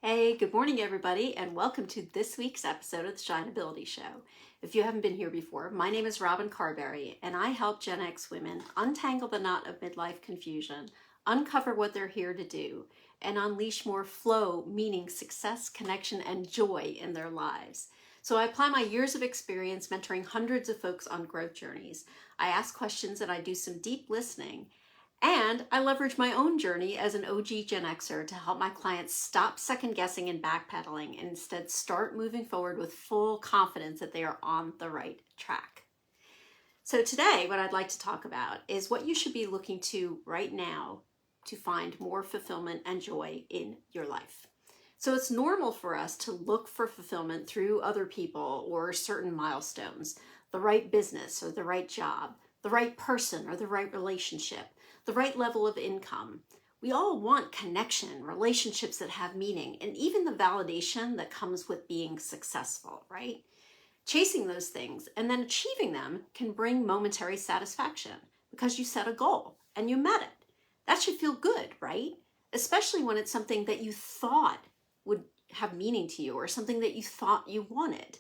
Hey, good morning, everybody, and welcome to this week's episode of the Shineability Show. If you haven't been here before, my name is Robin Carberry, and I help Gen X women untangle the knot of midlife confusion, uncover what they're here to do, and unleash more flow, meaning, success, connection, and joy in their lives. So I apply my years of experience mentoring hundreds of folks on growth journeys. I ask questions and I do some deep listening. And I leverage my own journey as an OG Gen Xer to help my clients stop second guessing and backpedaling and instead start moving forward with full confidence that they are on the right track. So today, what I'd like to talk about is what you should be looking to right now to find more fulfillment and joy in your life. So it's normal for us to look for fulfillment through other people or certain milestones, the right business or the right job, the right person or the right relationship, the right level of income. We all want connection, relationships that have meaning, and even the validation that comes with being successful, right? Chasing those things and then achieving them can bring momentary satisfaction because you set a goal and you met it. That should feel good, right? Especially when it's something that you thought would have meaning to you or something that you thought you wanted.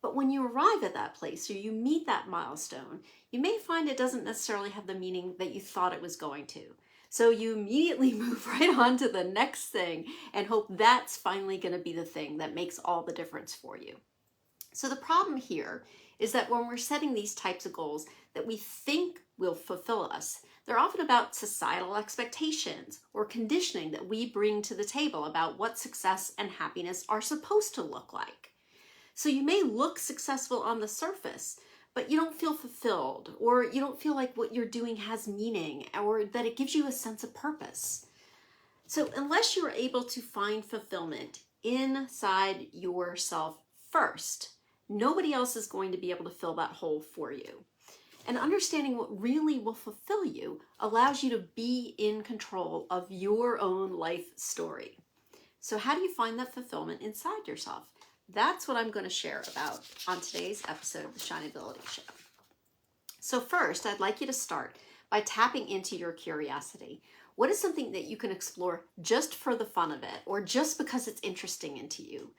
But when you arrive at that place or you meet that milestone, you may find it doesn't necessarily have the meaning that you thought it was going to. So you immediately move right on to the next thing and hope that's finally going to be the thing that makes all the difference for you. So the problem here is that when we're setting these types of goals that we think will fulfill us, they're often about societal expectations or conditioning that we bring to the table about what success and happiness are supposed to look like. So you may look successful on the surface, but you don't feel fulfilled, or you don't feel like what you're doing has meaning, or that it gives you a sense of purpose. So unless you're able to find fulfillment inside yourself first, nobody else is going to be able to fill that hole for you. And understanding what really will fulfill you allows you to be in control of your own life story. So how do you find that fulfillment inside yourself? That's what I'm going to share about on today's episode of the Shineability Show. So first, I'd like you to start by tapping into your curiosity. What is something that you can explore just for the fun of it or just because it's interesting to you?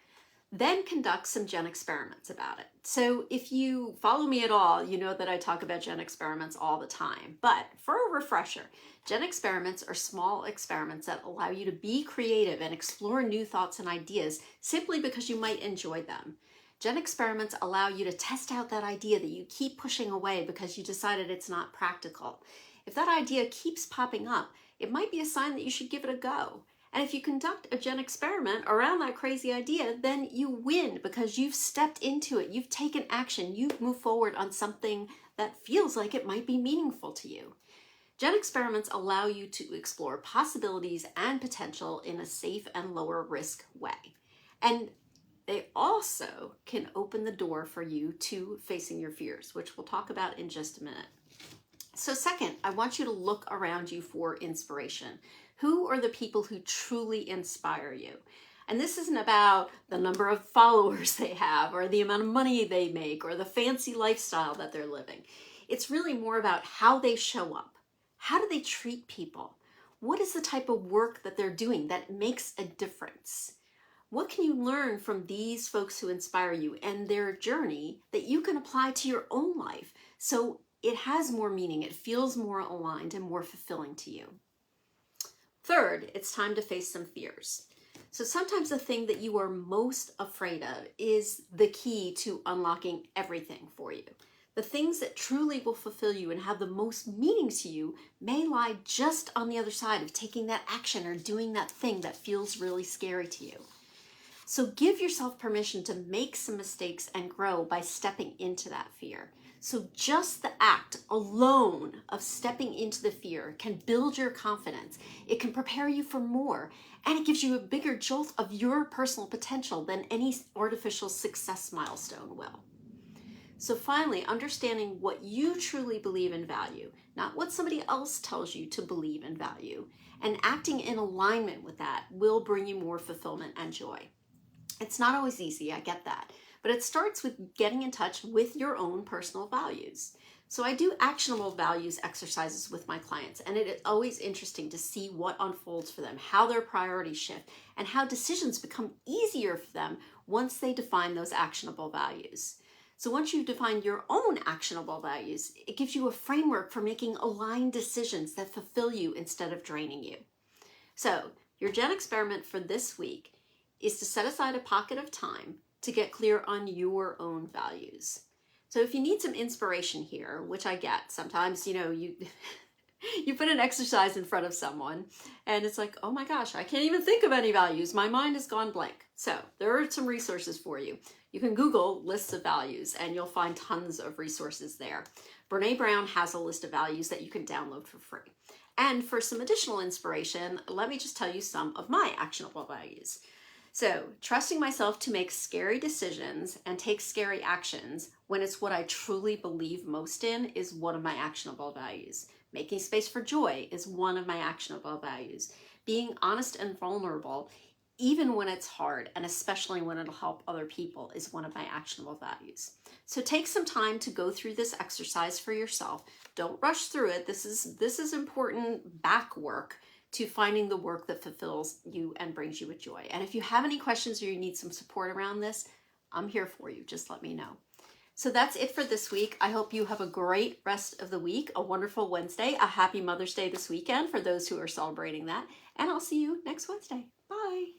Then conduct some Gen experiments about it. So if you follow me at all, you know that I talk about Gen experiments all the time. But for a refresher, Gen experiments are small experiments that allow you to be creative and explore new thoughts and ideas simply because you might enjoy them. Gen experiments allow you to test out that idea that you keep pushing away because you decided it's not practical. If that idea keeps popping up, it might be a sign that you should give it a go. And if you conduct a Gen experiment around that crazy idea, then you win because you've stepped into it. You've taken action. You've moved forward on something that feels like it might be meaningful to you. Gen experiments allow you to explore possibilities and potential in a safe and lower risk way. And they also can open the door for you to facing your fears, which we'll talk about in just a minute. So second, I want you to look around you for inspiration. Who are the people who truly inspire you? And this isn't about the number of followers they have or the amount of money they make or the fancy lifestyle that they're living. It's really more about how they show up. How do they treat people? What is the type of work that they're doing that makes a difference? What can you learn from these folks who inspire you and their journey that you can apply to your own life so it has more meaning, it feels more aligned and more fulfilling to you? Third, it's time to face some fears. So sometimes the thing that you are most afraid of is the key to unlocking everything for you. The things that truly will fulfill you and have the most meaning to you may lie just on the other side of taking that action or doing that thing that feels really scary to you. So give yourself permission to make some mistakes and grow by stepping into that fear. So just the act alone of stepping into the fear can build your confidence. It can prepare you for more, and it gives you a bigger jolt of your personal potential than any artificial success milestone will. So finally, understanding what you truly believe and value, not what somebody else tells you to believe and value, and acting in alignment with that will bring you more fulfillment and joy. It's not always easy, I get that, but it starts with getting in touch with your own personal values. So I do actionable values exercises with my clients, and it is always interesting to see what unfolds for them, how their priorities shift, and how decisions become easier for them once they define those actionable values. So once you define your own actionable values, it gives you a framework for making aligned decisions that fulfill you instead of draining you. So your Gen experiment for this week is to set aside a pocket of time to get clear on your own values. So if you need some inspiration here, which I get, sometimes, you you put an exercise in front of someone and it's like, oh my gosh, I can't even think of any values. My mind has gone blank. So there are some resources for you. You can Google lists of values and you'll find tons of resources there. Brene Brown has a list of values that you can download for free. And for some additional inspiration, let me just tell you some of my actionable values. So, trusting myself to make scary decisions and take scary actions when it's what I truly believe most in is one of my actionable values. Making space for joy is one of my actionable values. Being honest and vulnerable, even when it's hard, and especially when it'll help other people, is one of my actionable values. So take some time to go through this exercise for yourself. Don't rush through it. This is important back work to finding the work that fulfills you and brings you with joy. And if you have any questions or you need some support around this, I'm here for you. Just let me know. So that's it for this week. I hope you have a great rest of the week, a wonderful Wednesday, a happy Mother's Day this weekend for those who are celebrating that. And I'll see you next Wednesday. Bye.